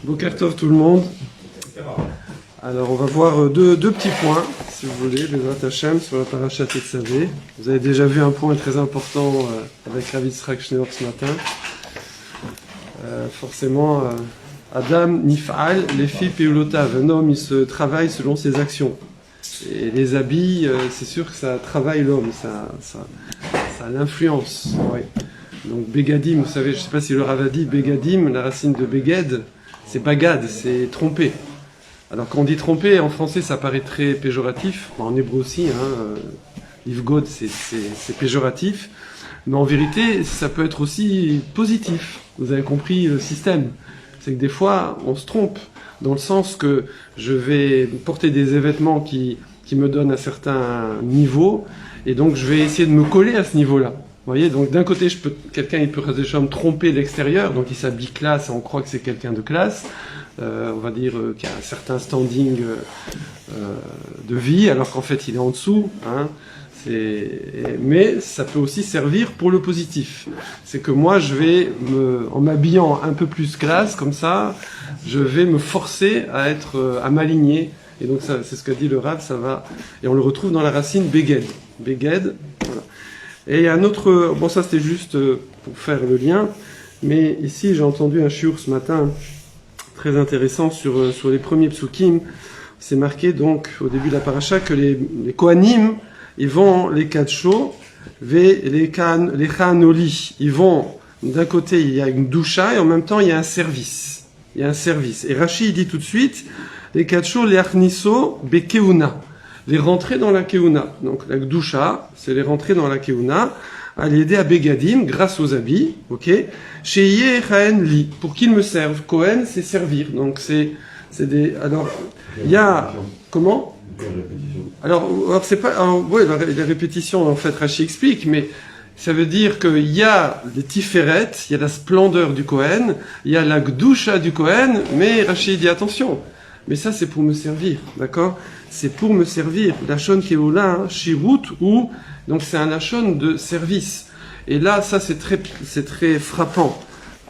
Boker Tov tout le monde. Alors on va voir deux petits points, si vous voulez, Bezrat Hashem, sur la paracha Tetzavé. Vous avez déjà vu un point très important avec Rav Yitzhak Schneor ce matin. Forcément, Adam Nif'al, les filles Peulotav, un homme il se travaille selon ses actions. Et les habits, c'est sûr que ça travaille l'homme, ça l'influence. Ouais. Donc Begadim, vous savez, je ne sais pas si le Rav a dit, Begadim, la racine de Beged, c'est bagad, c'est tromper. Alors quand on dit tromper, en français ça paraît très péjoratif, en hébreu aussi, Livgod c'est péjoratif, mais en vérité ça peut être aussi positif. Vous avez compris le système. C'est que des fois on se trompe, dans le sens que je vais porter des vêtements qui me donnent un certain niveau, et donc je vais essayer de me coller à ce niveau-là. Vous voyez, donc d'un côté, quelqu'un il peut me tromper de l'extérieur, donc il s'habille classe et on croit que c'est quelqu'un de classe, on va dire qu'il a un certain standing de vie, alors qu'en fait il est en dessous. Mais ça peut aussi servir pour le positif. C'est que moi, en m'habillant un peu plus classe, comme ça, je vais me forcer à m'aligner. Et donc ça, c'est ce qu'a dit le Rav, ça va. Et on le retrouve dans la racine Beged. Beged, voilà. Et il y a un autre, bon ça c'était juste pour faire le lien, mais ici j'ai entendu un shiur ce matin très intéressant sur les premiers psukim. C'est marqué donc au début de la paracha que les Kohanim, ils vont les kadsho, les chanoli, ils vont, d'un côté il y a une doucha et en même temps il y a un service. Il y a un service. Et Rashi il dit tout de suite, les kadsho les achniso bekeuna. Les rentrer dans la keuna. Donc la gdusha, c'est les rentrer dans la keuna, à l'aider à Begadim, grâce aux habits, ok. Chez Yechaen li, pour qu'ils me servent. Kohen, c'est servir. Donc c'est des. Alors il y a comment? Alors c'est pas. Oui, la répétition en fait Rashi explique, mais ça veut dire qu'il y a les tiferet, il y a la splendeur du Kohen, il y a la gdusha du Kohen, mais Rashi dit attention. Mais ça, c'est pour me servir, d'accord? C'est pour me servir. Lachon keola, shirut, ou donc c'est un lachon de service. Et là, ça c'est très frappant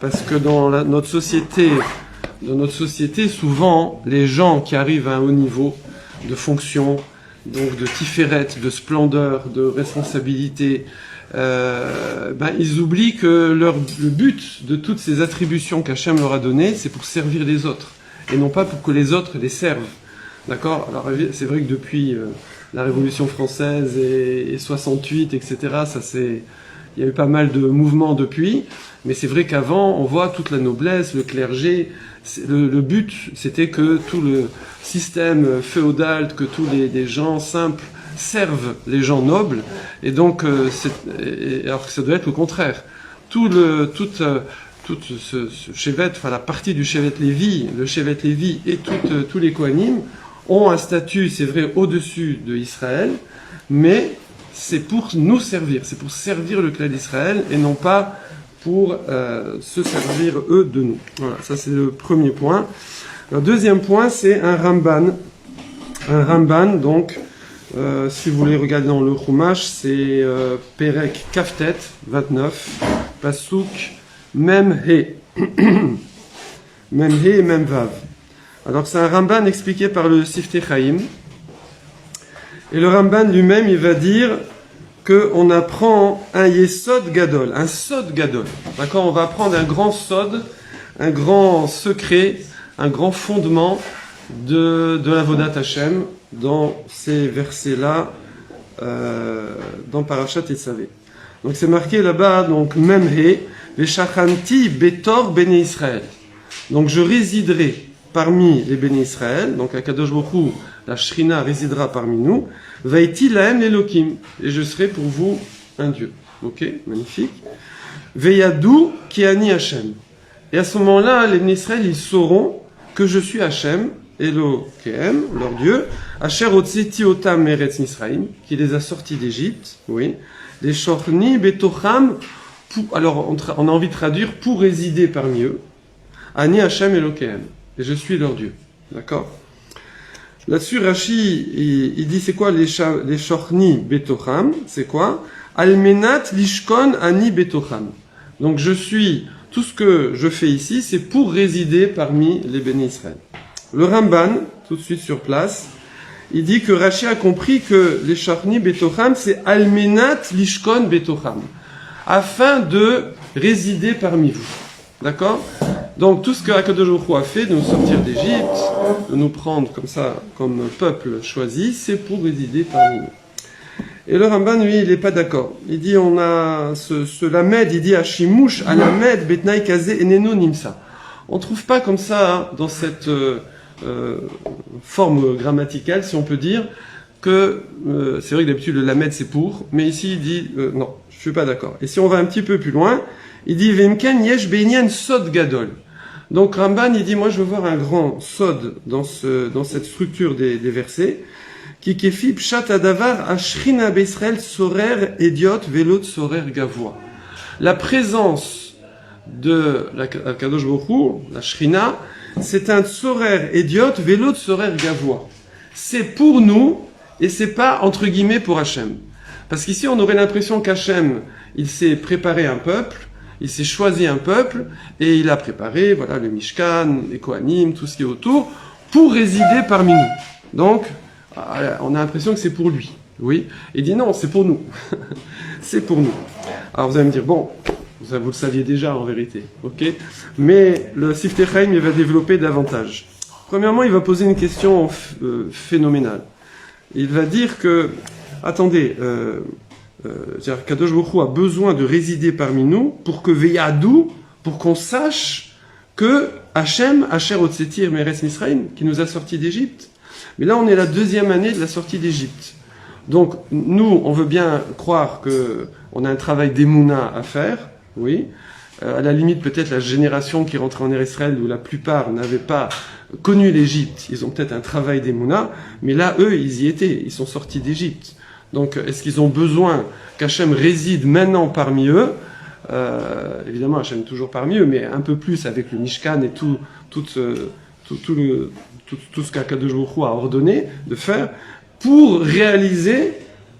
parce que dans notre société, souvent les gens qui arrivent à un haut niveau de fonction, donc de tiferet, de splendeur, de responsabilité, ils oublient que le but de toutes ces attributions qu'Hachem leur a données, c'est pour servir les autres. Et non pas pour que les autres les servent. D'accord? Alors c'est vrai que depuis la Révolution française et 68, etc., il y a eu pas mal de mouvements depuis, mais c'est vrai qu'avant, on voit toute la noblesse, le clergé, le but, c'était que tout le système féodal, que tous les gens simples servent les gens nobles, et donc, alors que ça doit être le contraire. Tout ce Shevet, enfin la partie du Shevet Lévi, le Shevet Lévi et tous les Kohanim ont un statut, c'est vrai, au-dessus de Israël, mais c'est pour nous servir, c'est pour servir le clan d'Israël et non pas pour se servir eux de nous. Voilà, ça c'est le premier point. Le deuxième point, c'est un Ramban. Un Ramban, donc, si vous voulez regarder dans le Chumash, c'est Perek Kaftet 29, Pasuk Même He. Même He et Même Vav. Alors c'est un Ramban expliqué par le Siftei Chaim. Et le Ramban lui-même, il va dire qu'on apprend un Yesod Gadol, un Sod Gadol. D'accord? On va apprendre un grand Sod, un grand secret, un grand fondement de la Vodat Hashem dans ces versets-là, dans Parashat Tetzavé. Donc c'est marqué là-bas, donc Même He. Veshachanti betor Béné Israël. Donc je résiderai parmi les Béné Israël, donc Akadosh Baruch Hu, la Shrina résidera parmi nous, Vaiti lahem l'Elokim, et je serai pour vous un Dieu. Ok, magnifique. Veyadou ki ani Hashem. Et à ce moment-là, les Béné Israël, ils sauront que je suis Hashem, Elokem, leur Dieu, Asher otzeti otam meretz Misraim, qui les a sortis d'Égypte, oui, les shorni betocham. Alors, on a envie de traduire pour résider parmi eux. Ani Hashem Elokehem. Et je suis leur Dieu. D'accord? Là-dessus, Rashi, il dit c'est quoi les shorni betocham? C'est quoi? Almenat lishkon ani betocham. Donc je suis tout ce que je fais ici, c'est pour résider parmi les bénis Israël. Le Ramban, tout de suite sur place, il dit que Rashi a compris que les Sharni Betocham, c'est Almenat Lishkon Betocham, afin de résider parmi vous. D'accord? Donc tout ce que Akadosh Baruch Hu a fait, de nous sortir d'Égypte, de nous prendre comme ça, comme peuple choisi, c'est pour résider parmi nous. Et le Ramban, lui, il n'est pas d'accord. Il dit, on a ce Lamed, il dit Hashimush Alamed Betnai Kaze Eneno Nimsa. On ne trouve pas comme ça, hein, dans cette forme grammaticale, si on peut dire, que c'est vrai que d'habitude le Lamed c'est pour, mais ici il dit non, je ne suis pas d'accord. Et si on va un petit peu plus loin, il dit Vemken Yesh Beinyan Sod Gadol. Donc Ramban, il dit, moi je veux voir un grand Sod dans cette structure des versets. Qui kefi pshat adavar ashrina beisrael sorer idiot velot sorer gavoa. La présence de la Kadosh Baruch Hu, la shrina, c'est un sorer idiot velot sorer gavoa. C'est pour nous et c'est pas entre guillemets pour Hachem. Parce qu'ici on aurait l'impression qu'Hachem, il s'est préparé un peuple, il s'est choisi un peuple et il a préparé, voilà, le Mishkan, les Kohanim, tout ce qui est autour, pour résider parmi nous. Donc on a l'impression que c'est pour lui, oui. Il dit non, c'est pour nous. C'est pour nous. Alors vous allez me dire, bon, vous le saviez déjà en vérité, ok. Mais le Siftei Chaim, il va développer davantage. Premièrement, il va poser une question phénoménale. Il va dire que, attendez, Kadosh Baruch Hu a besoin de résider parmi nous pour que Veyadou, pour qu'on sache que Hachem, Asher Otsetir Meretz Misraim, qui nous a sortis d'Égypte. Mais là, on est la deuxième année de la sortie d'Égypte. Donc, nous, on veut bien croire qu'on a un travail d'émouna à faire, oui. À la limite, peut-être la génération qui rentrait en Israël, où la plupart n'avaient pas connu l'Égypte, ils ont peut-être un travail d'émouna, mais là, eux, ils y étaient, ils sont sortis d'Égypte. Donc, est-ce qu'ils ont besoin qu'Hachem réside maintenant parmi eux? Évidemment, Hachem est toujours parmi eux, mais un peu plus avec le Mishkan et tout ce qu'Akadosh Baruch Hu a ordonné de faire pour réaliser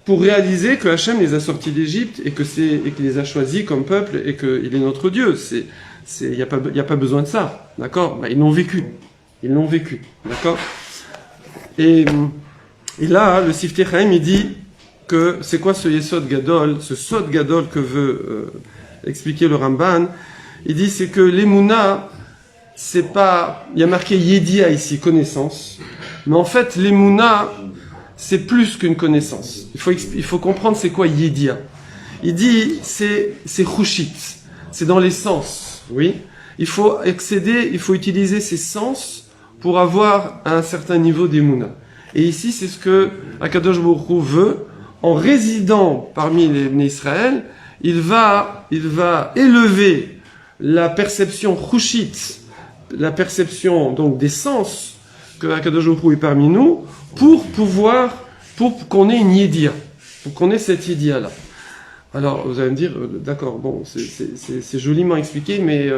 que Hachem les a sortis d'Égypte et qu'il les a choisis comme peuple et qu'il est notre Dieu. Il n'y a pas besoin de ça, d'accord? Ils l'ont vécu, d'accord? Et là, le Siftei Chaim, il dit que c'est quoi ce Yesod Gadol, ce Sod Gadol que veut expliquer le Ramban. Il dit c'est que l'Emouna, c'est pas, il y a marqué Yedia ici, connaissance. Mais en fait, l'Emouna, c'est plus qu'une connaissance. Il faut comprendre c'est quoi Yedia. Il dit, c'est Chushit. C'est dans les sens, oui. Il faut utiliser ses sens pour avoir un certain niveau d'Emouna. Et ici, c'est ce que Akadosh Baruch Hu veut. En résidant parmi les Bnei Israël, il va élever la perception Chushit, la perception donc des sens que Akadosh Baruch Hu est parmi nous, pour qu'on ait une Yedia, pour qu'on ait cette Yedia-là. Alors, vous allez me dire, d'accord, bon, c'est joliment expliqué, mais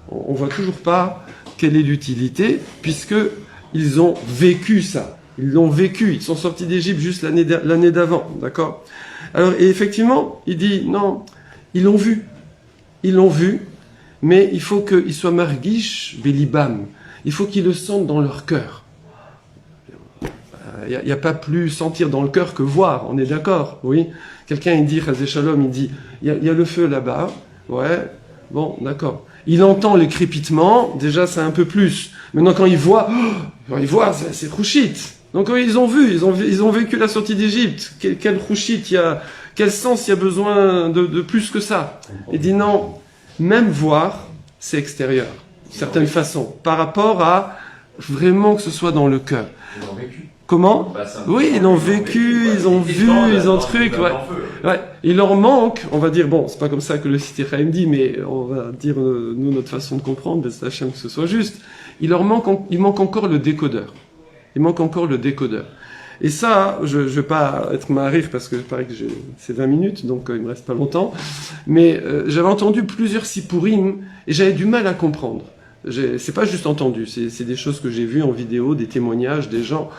on voit toujours pas quelle est l'utilité, puisque ils ont vécu ça. Ils l'ont vécu. Ils sont sortis d'Égypte juste l'année d'avant, d'accord? Alors, et effectivement, il dit, non, ils l'ont vu. Ils l'ont vu, mais il faut qu'ils soient margish belibam. Il faut qu'ils le sentent dans leur cœur. Il n'y a pas plus sentir dans le cœur que voir, on est d'accord, oui. Quelqu'un, il dit, Chazé Shalom, il dit, il y a le feu là-bas, ouais, bon, d'accord. Il entend les crépitements, déjà c'est un peu plus. Maintenant quand il voit, c'est Chushit. Donc ils ont vu, ils ont vécu la sortie d'Égypte. Quel Chushit, quel sens il y a besoin de plus que ça. Il dit non, même voir, c'est extérieur, d'une certaine façon, par rapport à vraiment que ce soit dans le cœur. Ils ont vécu. Comment? Oui, ils l'ont vécu, ils ont vu, ils ont truc, ouais. Ouais. Il leur manque, on va dire, bon, c'est pas comme ça que le Siftei Chaim dit, mais on va dire, nous, notre façon de comprendre, c'est Hachem que ce soit juste. Il manque encore le décodeur. Il manque encore le décodeur. Et ça, je vais pas être marrir parce que pareil que c'est 20 minutes, donc il me reste pas longtemps. Mais j'avais entendu plusieurs sipurim et j'avais du mal à comprendre. C'est pas juste entendu, c'est des choses que j'ai vues en vidéo, des témoignages, des gens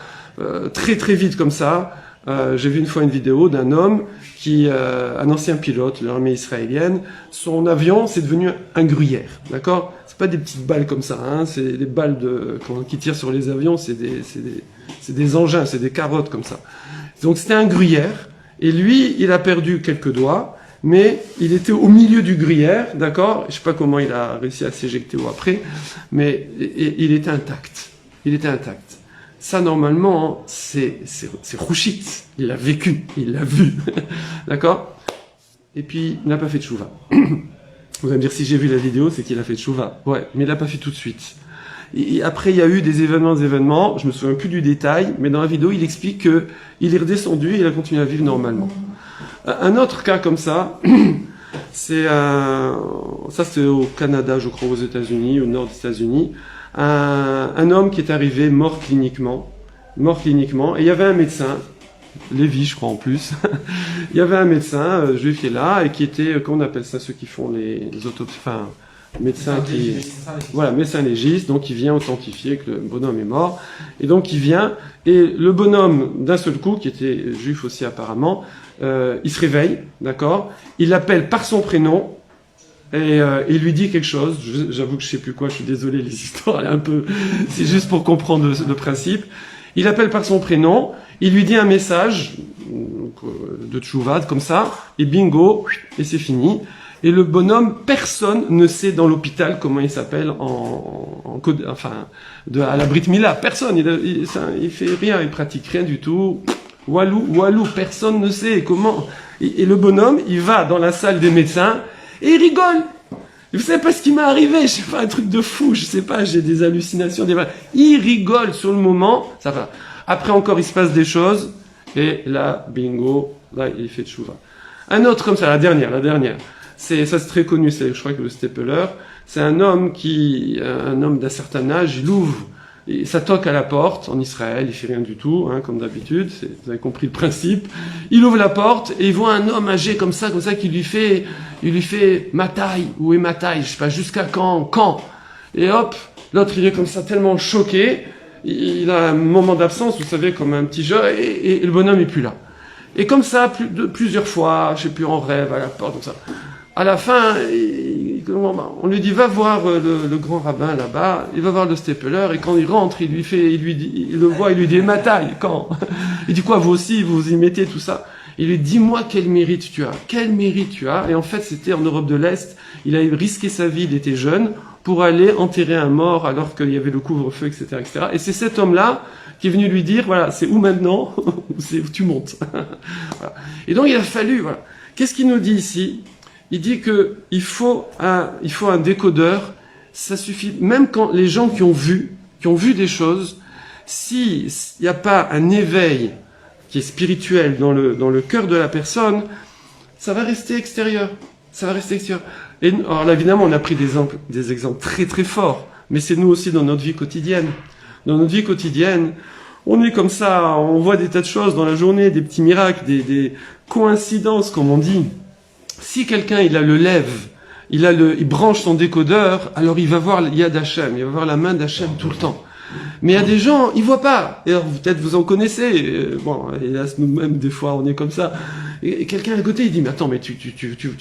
très très vite comme ça. J'ai vu une fois une vidéo d'un homme un ancien pilote de l'armée israélienne, son avion c'est devenu un gruyère, d'accord? C'est pas des petites balles comme ça, hein, c'est des balles qui tirent sur les avions, c'est des engins, c'est des carottes comme ça. Donc c'était un gruyère, et lui, il a perdu quelques doigts, mais il était au milieu du gruyère, d'accord? Je sais pas comment il a réussi à s'éjecter ou après, mais il était intact. Il était intact. Ça, normalement, c'est rouchit. Il l'a vécu, il l'a vu. D'accord? Et puis, il n'a pas fait de chouva. Vous allez me dire, si j'ai vu la vidéo, c'est qu'il a fait de chouva. Ouais, mais il l'a pas fait tout de suite. Et après, il y a eu des événements, je me souviens plus du détail, mais dans la vidéo, il explique qu'il est redescendu et il a continué à vivre normalement. Un autre cas comme ça, c'est au Canada, je crois, aux États-Unis, au nord des États-Unis. Un homme qui est arrivé mort cliniquement, et il y avait un médecin, Lévi je crois en plus, il y avait un médecin juif qui est là, et qui était, comment on appelle ça, ceux qui font les autopsies, enfin, médecin légiste, donc il vient authentifier que le bonhomme est mort, et donc il vient, et le bonhomme, d'un seul coup, qui était juif aussi apparemment, il se réveille, d'accord, il l'appelle par son prénom, et il lui dit quelque chose. J'avoue que je sais plus quoi, je suis désolé, les histoires, elle est un peu... C'est juste pour comprendre le principe. Il appelle par son prénom, il lui dit un message de tchouvad, comme ça, et bingo, et c'est fini. Et le bonhomme, personne ne sait dans l'hôpital comment il s'appelle à la Brit Mila. Personne, il fait rien, il pratique rien du tout. Walou, personne ne sait comment. Et le bonhomme, il va dans la salle des médecins, et il rigole. Vous savez pas ce qui m'est arrivé, je sais pas, un truc de fou, je sais pas, j'ai des hallucinations, il rigole sur le moment, ça va. Après encore, il se passe des choses, et là, bingo, là, il fait tchouva. Un autre comme ça, la dernière. Ça c'est très connu, je crois que le Stapler, c'est un homme d'un certain âge, il ouvre, ça toque à la porte en Israël, il fait rien du tout, hein, comme d'habitude, vous avez compris le principe. Il ouvre la porte et il voit un homme âgé comme ça qui lui fait ma taille, où est ma taille, je sais pas, jusqu'à quand. Et hop, l'autre il est comme ça tellement choqué, il a un moment d'absence, vous savez, comme un petit jeu, et le bonhomme est plus là. Et comme ça, plusieurs fois, je sais plus, en rêve, à la porte, comme ça. À la fin, on lui dit, va voir le grand rabbin là-bas, il va voir le Stapler, et quand il rentre, il lui dit, ma taille, quand? Il dit quoi, vous aussi, vous y mettez tout ça? Il lui dit, dis-moi quel mérite tu as. Et en fait, c'était en Europe de l'Est, il avait risqué sa vie, il était jeune, pour aller enterrer un mort alors qu'il y avait le couvre-feu, etc., etc. Et c'est cet homme-là qui est venu lui dire, voilà, c'est où maintenant? C'est où tu montes. Voilà. Et donc, il a fallu, voilà. Qu'est-ce qu'il nous dit ici? Il dit que il faut un décodeur. Ça suffit, même quand les gens qui ont vu des choses, s'il n'y a pas un éveil qui est spirituel dans le cœur de la personne, ça va rester extérieur. Et alors là, évidemment, on a pris des exemples très très forts, mais c'est nous aussi dans notre vie quotidienne. Dans notre vie quotidienne, on est comme ça, on voit des tas de choses dans la journée, des petits miracles, des coïncidences, comme on dit. Si quelqu'un, il a le lève, il branche son décodeur, alors il va voir l'Yad Hashem, il va voir la main d'Hachem tout le temps. Mais il y a des gens, ils voient pas. Et alors, peut-être vous en connaissez. Bon, hélas, nous-mêmes, des fois, on est comme ça. Et quelqu'un à côté, il dit, mais attends, mais tu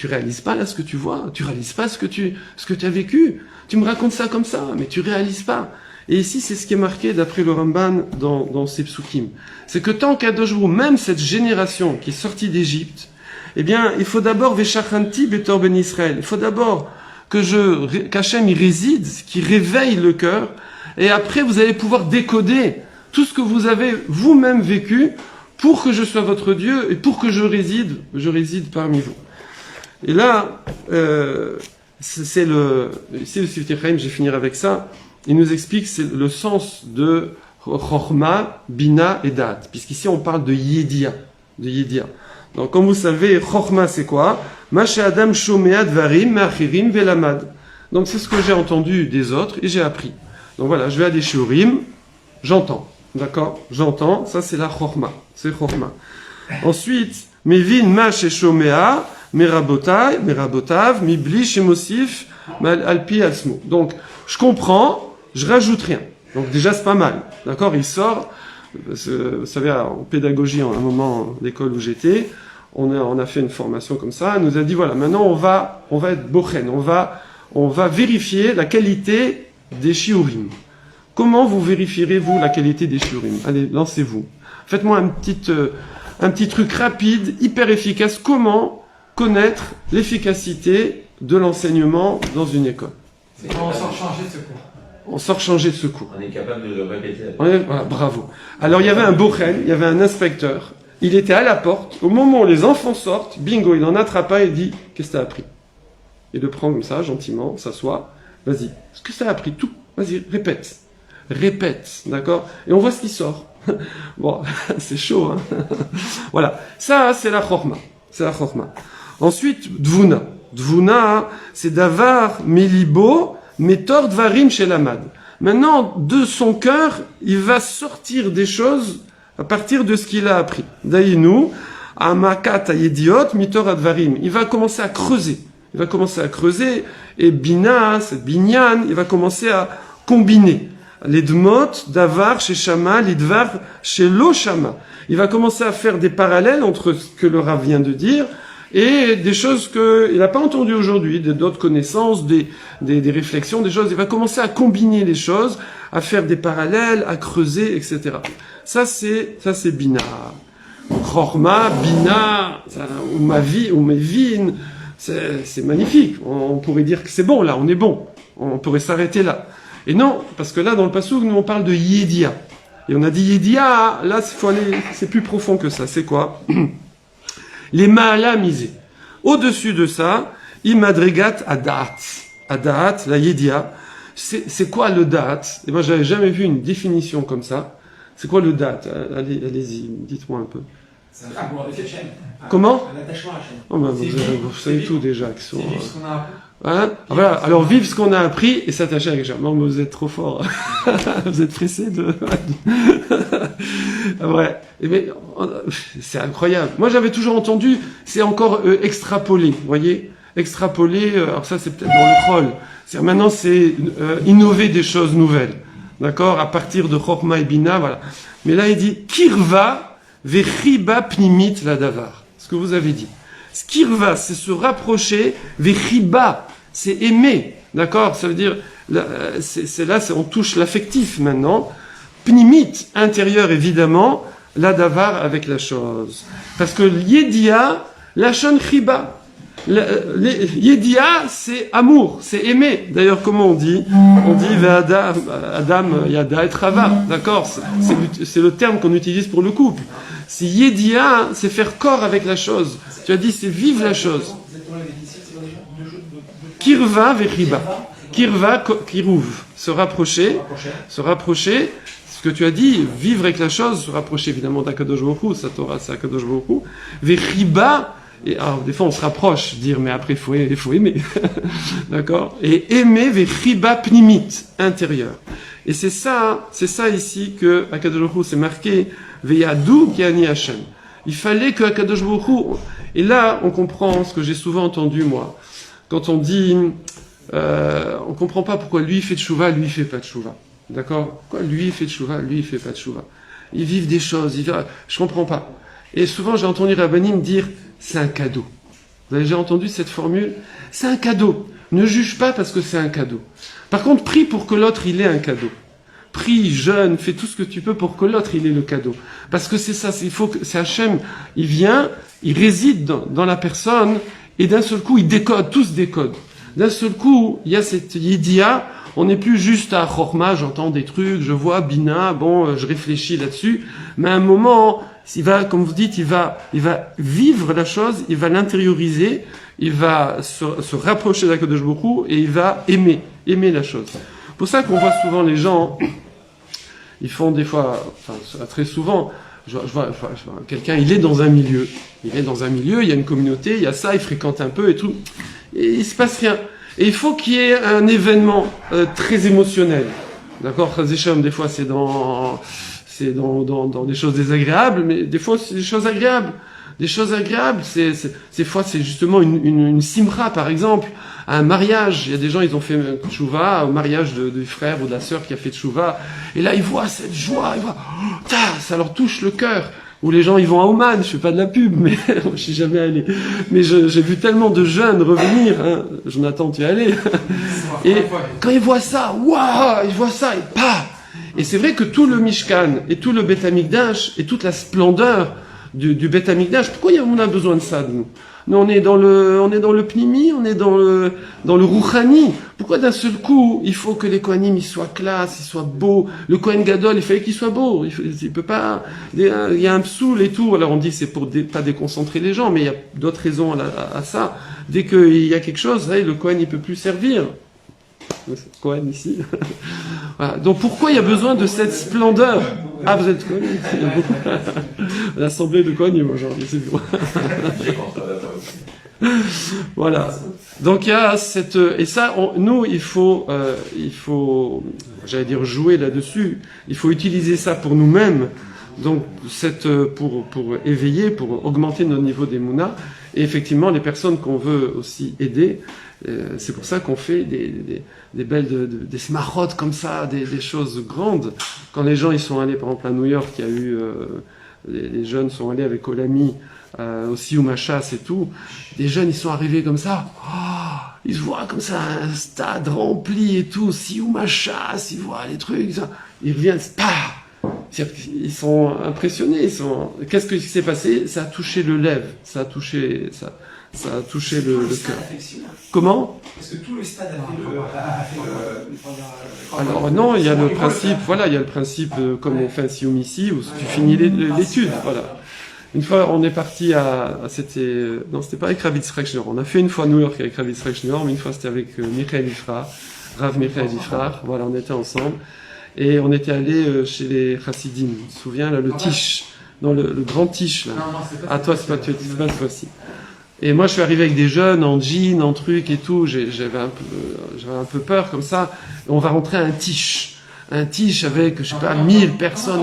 réalises pas là ce que tu vois? Tu réalises pas ce que tu as vécu? Tu me racontes ça comme ça, mais tu réalises pas. Et ici, c'est ce qui est marqué d'après le Ramban dans ses psukim. C'est que tant qu'Akadosh Baruch Hu, même cette génération qui est sortie d'Égypte, eh bien, il faut d'abord Veshachanti Betor Ben Israël. Il faut d'abord qu'Hachem y réside, qu'il réveille le cœur, et après vous allez pouvoir décoder tout ce que vous avez vous-même vécu pour que je sois votre Dieu et pour que je réside parmi vous. Et là, c'est le Sifter Chaim, je vais finir avec ça. Il nous explique c'est le sens de Chorma, Bina et Dat, puisqu'ici on parle de Yedia. Donc, comme vous savez, Chorma, c'est quoi? Mashe Adam Shomea Dvarim Me'achirim Velamad. Donc, c'est ce que j'ai entendu des autres et j'ai appris. Donc voilà, je vais à des shiurim, j'entends. D'accord? J'entends. Ça, c'est la Chorma. C'est Chorma. Ensuite, Mevin Mashe Shomea Merabotav Mibli Shemosif Alpi Alsmo. Donc, je comprends, je rajoute rien. Donc, déjà, c'est pas mal. D'accord? Il sort Parce que, vous savez, en pédagogie, à un moment, l'école où j'étais, on a fait une formation comme ça, elle nous a dit, voilà, maintenant on va être bochen, on va vérifier la qualité des shiurim. Comment vous vérifierez-vous la qualité des shiurim? Allez, lancez-vous. Faites-moi un petit truc rapide, hyper efficace. Comment connaître l'efficacité de l'enseignement dans une école? C'est quand on sort changer de secours. On sort changer de secours. On est capable de le répéter. Voilà, bravo. Alors il y avait un bochen, il y avait un inspecteur. Il était à la porte. Au moment où les enfants sortent, bingo, il en attrape un et dit « Qu'est-ce que t'as appris ?» Il le prend comme ça, gentiment, s'assoit. « Vas-y, ce que ça a appris, tout. Vas-y, répète. Répète, d'accord ?» Et on voit ce qui sort. Bon, c'est chaud, hein. Voilà. Ça, c'est la chorma. C'est la chorma. Ensuite, dvuna. Dvuna, c'est davar melibo metor dvarim shelamad. Maintenant, de son cœur, il va sortir des choses à partir de ce qu'il a appris. Daïnou, amakat ayediot mitor advarim. Il va commencer à creuser. Il va commencer à creuser. Et bina, c'est binyan, il va commencer à combiner. L'edmot, davar chez Shama, l'idvar chez lo Shama. Il va commencer à faire des parallèles entre ce que le Rav vient de dire et des choses qu'il n'a pas entendues aujourd'hui, d'autres connaissances, des réflexions, des choses. Il va commencer à combiner les choses, à faire des parallèles, à creuser, etc. Ça c'est bina. Chorma, bina, ou mevin, c'est magnifique. On pourrait dire que c'est bon, là, on est bon. On pourrait s'arrêter là. Et non, parce que là, dans le passouk, nous, on parle de Yedia. Et on a dit Yedia, là, c'est plus profond que ça. C'est quoi? Les ma'ala misés. Au-dessus de ça, imadregat adat. Adat, la Yedia. C'est quoi le da'at? Et moi, j'avais jamais vu une définition comme ça. C'est quoi le da'at? Allez-y, dites-moi un peu. C'est un amour avec Hachem. Comment? Un attachement à Hachem. Oh, vous savez tout déjà. C'est vivre ce qu'on a appris. Hein? Voilà. Alors, vivre ce qu'on a appris et s'attacher avec Hachem. Non, mais vous êtes trop fort. Vous êtes pressé de... Vrai. Mais, c'est incroyable. Moi, j'avais toujours entendu, c'est encore extrapolé, vous voyez? Extrapoler, alors ça, c'est peut-être dans le troll. Maintenant, c'est innover des choses nouvelles. D'accord? À partir de Chokma et Bina, voilà. Mais là, il dit, Kirva vechiba pnimit la davar. Ce que vous avez dit. Skirva, c'est se rapprocher, vechiba, c'est aimer. D'accord? Ça veut dire, on touche l'affectif maintenant. Pnimit, intérieur évidemment, la davar avec la chose. Parce que l'yedia, la shon chiba. Yedia, c'est amour, c'est aimer. D'ailleurs, comment on dit? On dit Adam Yada et Rava. D'accord? C'est le terme qu'on utilise pour le couple. Si Yedia, c'est faire corps avec la chose. Tu as dit, c'est vivre la chose. Kirva vechiba. Kirva, kirouv. Se rapprocher. Ce que tu as dit, vivre avec la chose, se rapprocher évidemment d'Akadosh Baruch Hu, sa Torah, c'est Akadosh Baruch Hu. Vechiba. Et alors, des fois, on se rapproche, dire, mais après, il faut aimer. D'accord? Et aimer, vechiba pnimit, intérieur. Et c'est ça ici que Akadosh Baruch Hu, c'est marqué, veyadou kiani Hashem. Il fallait que Akadosh Baruch Hu, et là, on comprend ce que j'ai souvent entendu, moi. Quand on dit, on comprend pas pourquoi lui, il fait tchouva, lui, il fait pas tchouva. D'accord? Pourquoi lui, il fait tchouva, lui, il fait pas tchouva? Ils vivent des choses, je comprends pas. Et souvent, j'ai entendu Rabbanim dire, c'est un cadeau. Vous avez déjà entendu cette formule? C'est un cadeau. Ne juge pas parce que c'est un cadeau. Par contre, prie pour que l'autre, il ait un cadeau. Prie, jeûne, fais tout ce que tu peux pour que l'autre, il ait le cadeau. Parce que c'est ça, c'est Hachem. Il vient, il réside dans la personne, et d'un seul coup, il décode, tout se décode. D'un seul coup, il y a cette yidia, on n'est plus juste à Chorma, j'entends des trucs, je vois Bina, bon, je réfléchis là-dessus, mais à un moment, il va, comme vous dites, il va vivre la chose, il va l'intérioriser, il va se rapprocher d'Akadosh Baruch Hu et il va aimer la chose. C'est pour ça qu'on voit souvent les gens, ils font des fois, enfin très souvent, je vois quelqu'un, il est dans un milieu, il y a une communauté, il y a ça, il fréquente un peu et tout, et il se passe rien. Et il faut qu'il y ait un événement très émotionnel. D'accord? Des fois c'est dans des choses désagréables, mais des fois c'est des choses agréables. Des choses agréables, des fois c'est justement une simra par exemple, à un mariage. Il y a des gens, ils ont fait tchouva au mariage du frère ou de la sœur qui a fait tchouva. Et là, ils voient cette joie, ils voient, ça leur touche le cœur. Ou les gens, ils vont à Oman, je fais pas de la pub, mais je suis jamais allé. Mais j'ai vu tellement de jeunes revenir, hein. Jonathan, tu es allé. Et quand ils voient ça, waouh, ils voient ça, et paf! Et c'est vrai que tout le Mishkan, et tout le Beth Amikdash, et toute la splendeur du Beth Amikdash, pourquoi on a besoin de ça, de nous? Nous, on est dans le Pnimi, on est dans le Rouhani. Pourquoi d'un seul coup, il faut que les Kohanim, ils soient classe, ils soient beaux? Le Kohen Gadol, il fallait qu'il soit beau. Il peut pas, il y a un psoul et tout. Alors on dit c'est pour pas déconcentrer les gens, mais il y a d'autres raisons à ça. Dès qu'il y a quelque chose, le Kohen, il peut plus servir. Kohen ici. Voilà. Donc pourquoi il y a besoin de cette splendeur? Ah, vous êtes Kohen? Il y a beaucoup. L'assemblée de Kohanim aujourd'hui, c'est bon. Voilà. Donc il y a cette, et ça, nous, il faut, j'allais dire jouer là-dessus. Il faut utiliser ça pour nous-mêmes. Donc pour éveiller, pour augmenter notre niveau d'émouna. Et effectivement, les personnes qu'on veut aussi aider, c'est pour ça qu'on fait des belles, des smachot comme ça, des choses grandes. Quand les gens ils sont allés, par exemple à New York, il y a eu, les jeunes sont allés avec Olami, aussi Oumachas et tout. Des jeunes ils sont arrivés comme ça, ils voient comme ça un stade rempli et tout, si Oumachas, ils voient les trucs, ça. Ils reviennent, ils sont impressionnés. Qu'est-ce qui s'est passé? Ça a touché le lèvre, ça a touché le cœur. Comment? Est-ce que tout le stade a fait le... Alors non, il y a le principe, voilà, il y a le principe comme on fait un sioum ici, où tu finis l'étude, voilà. Une fois, on est parti c'était pas avec Rav Yitzhak Schneor, on a fait une fois New York avec Rav Yitzhak Schneor, mais une fois c'était avec Michael Ifrar, Rav Michael Ifrar, voilà, on était ensemble. Et on était allé chez les Chassidim. Tu te souviens, là, le Tish, dans le grand Tish, là. Non, c'est pas. Ah, toi, c'est pas cette fois-ci. Et moi, je suis arrivé avec des jeunes, en jean, en truc et tout. J'avais un peu peur, comme ça. Et on va rentrer à un Tish. Un Tish avec, je sais pas, 1000 personnes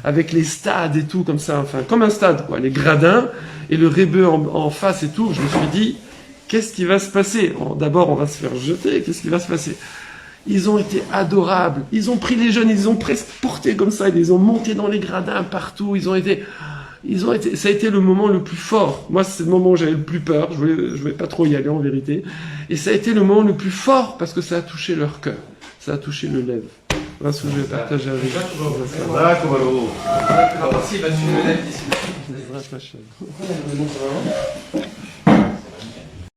avec les stades et tout, comme ça. Enfin, comme un stade, quoi. Les gradins et le rébeu en face et tout. Je me suis dit, qu'est-ce qui va se passer? D'abord, on va se faire jeter. Qu'est-ce qui va se passer? Ils ont été adorables. Ils ont pris les jeunes, ils ont presque porté comme ça, ils les ont montés dans les gradins partout. Ça a été le moment le plus fort. Moi, c'est le moment où j'avais le plus peur. Je voulais pas trop y aller en vérité. Et ça a été le moment le plus fort parce que ça a touché leur cœur. Ça a touché le lèvre. Voilà ce que je vais partager avec vous. La partie va suivre le lèvre ici.